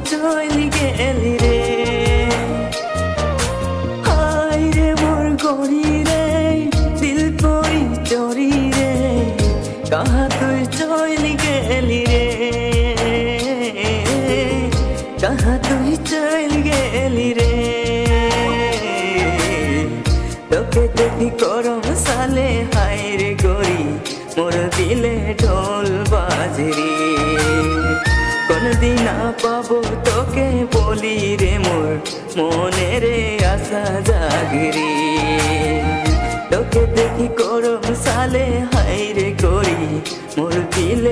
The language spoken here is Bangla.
চলি গেলি রে, হায় রে মোর গড়ি রে, দিল পরি চরি রে, কাহা তুই চলি গেলি রে, কাহা তুই চলি গেলি রে। তোকে দেখি গরম সালে হায় রে গরি, মোর দিলে ঢোল বাজরি, কোনদিন পাবো তোকে বলি রে, মোর মনে রে আশা জাগরি। তোকে দেখি গরম সালে হায় রে গরি, মোর দিলে